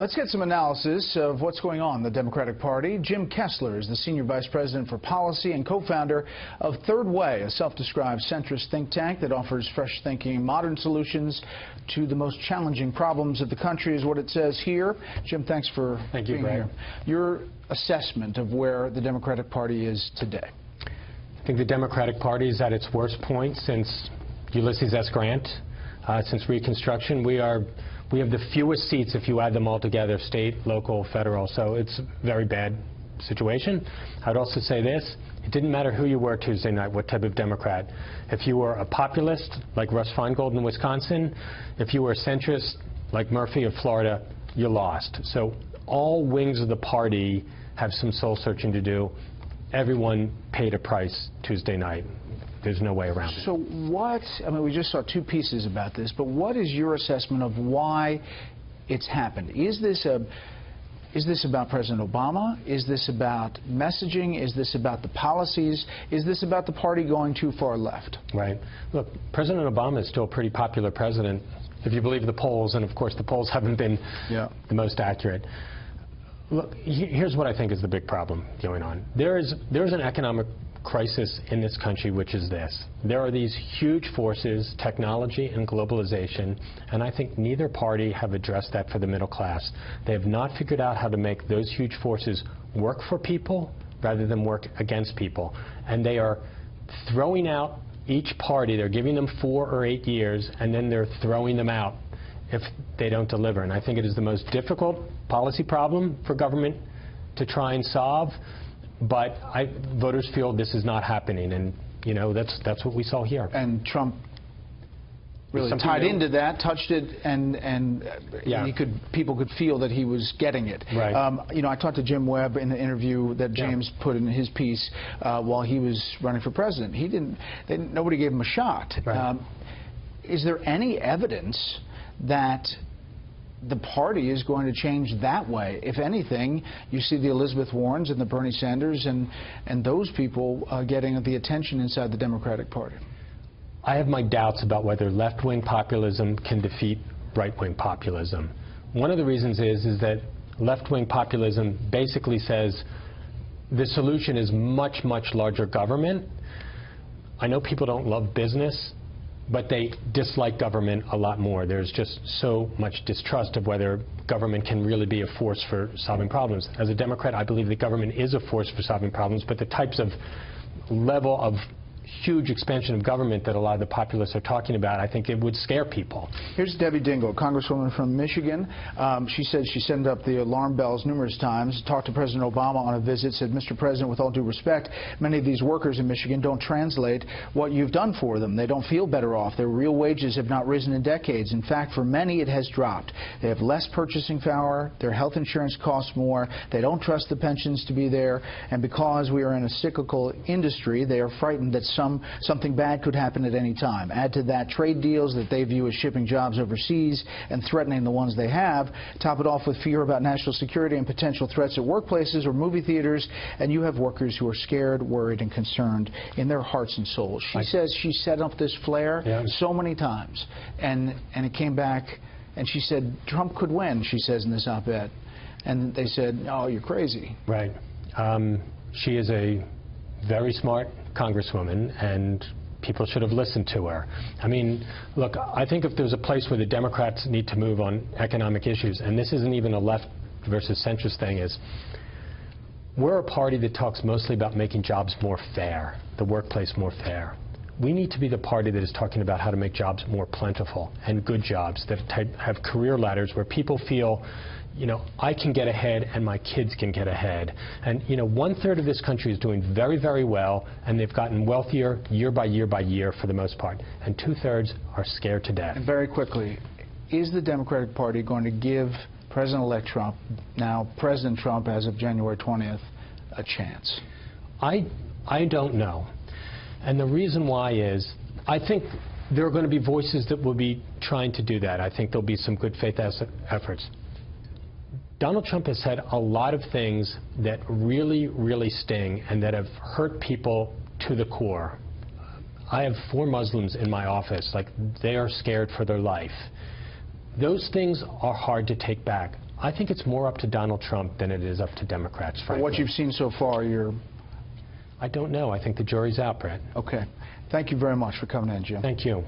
Let's get some analysis of what's going on in the Democratic Party. Jim Kessler is the Senior Vice President for Policy and co-founder of Third Way, a self-described centrist think tank that offers fresh thinking, modern solutions to the most challenging problems of the country, is what it says here. Jim, thanks for being here. Your assessment of where the Democratic Party is today. I think the Democratic Party is at its worst point since Ulysses S. Grant, since Reconstruction. We have the fewest seats if you add them all together, state, local, federal, so it's a very bad situation. I'd also say this: it didn't matter who you were Tuesday night, what type of Democrat. If you were a populist, like Russ Feingold in Wisconsin, if you were a centrist, like Murphy of Florida, you lost. So all wings of the party have some soul searching to do. Everyone paid a price Tuesday night. There's no way around it. So what, I mean, we just saw two pieces about this, but what is your assessment of why it's happened? Is this about President Obama? Is this about messaging? Is this about the policies? Is this about the party going too far left? Right. Look, President Obama is still a pretty popular president, if you believe the polls, and of course the polls haven't been the most accurate. Look, here's what I think is the big problem going on. There's an economic crisis in this country, which is this: there are these huge forces, technology and globalization, and I think neither party have addressed that for the middle class. They have not figured out how to make those huge forces work for people rather than work against people. And they are throwing out each party. They're giving them 4 or 8 years, and then they're throwing them out if they don't deliver. And I think it is the most difficult policy problem for government to try and solve. But voters feel this is not happening, and you know that's what we saw here. And Trump really tied into that, touched it, and people could feel that he was getting it. Right. You know, I talked to Jim Webb in the interview that James put in his piece while he was running for president. Nobody gave him a shot. Right. Is there any evidence that the party is going to change that way? If anything, you see the Elizabeth Warrens and the Bernie Sanders and those people getting the attention inside the Democratic Party. I have my doubts about whether left-wing populism can defeat right-wing populism. One of the reasons is that left-wing populism basically says the solution is much, much larger government. I know people don't love business, but they dislike government a lot more. There's just so much distrust of whether government can really be a force for solving problems. As a Democrat, I believe that government is a force for solving problems, but the types of level of huge expansion of government that a lot of the populists are talking about, I think it would scare people. Here's Debbie Dingell, Congresswoman from Michigan. She said she sent up the alarm bells numerous times, talked to President Obama on a visit, said, Mr. President, with all due respect, many of these workers in Michigan don't translate what you've done for them. They don't feel better off. Their real wages have not risen in decades. In fact, for many, it has dropped. They have less purchasing power. Their health insurance costs more. They don't trust the pensions to be there. And because we are in a cyclical industry, they are frightened that something bad could happen at any time. Add to that trade deals that they view as shipping jobs overseas and threatening the ones they have. Top it off with fear about national security and potential threats at workplaces or movie theaters, and you have workers who are scared, worried, and concerned in their hearts and souls. She says she set up this flare so many times, and it came back, and she said Trump could win, she says in this op-ed. And they said, oh, you're crazy. Right. She is a very smart congresswoman, and people should have listened to her. I mean, look, I think if there's a place where the Democrats need to move on economic issues, and this isn't even a left versus centrist thing, is we're a party that talks mostly about making jobs more fair, the workplace more fair. We need to be the party that is talking about how to make jobs more plentiful and good jobs that have career ladders where people feel, you know, I can get ahead and my kids can get ahead. And, you know, 1/3 of this country is doing very, very well, and they've gotten wealthier year by year by year for the most part. And 2/3 are scared to death. And very quickly, is the Democratic Party going to give President-elect Trump, now President Trump as of January 20th, a chance? I don't know. And the reason why is, I think there are going to be voices that will be trying to do that. I think there'll be some good faith efforts. Donald Trump has said a lot of things that really, really sting and that have hurt people to the core. I have 4 Muslims in my office, like they are scared for their life. Those things are hard to take back. I think it's more up to Donald Trump than it is up to Democrats, frankly. What you've seen so far, I don't know. I think the jury's out, Brett. Okay. Thank you very much for coming in, Jim. Thank you.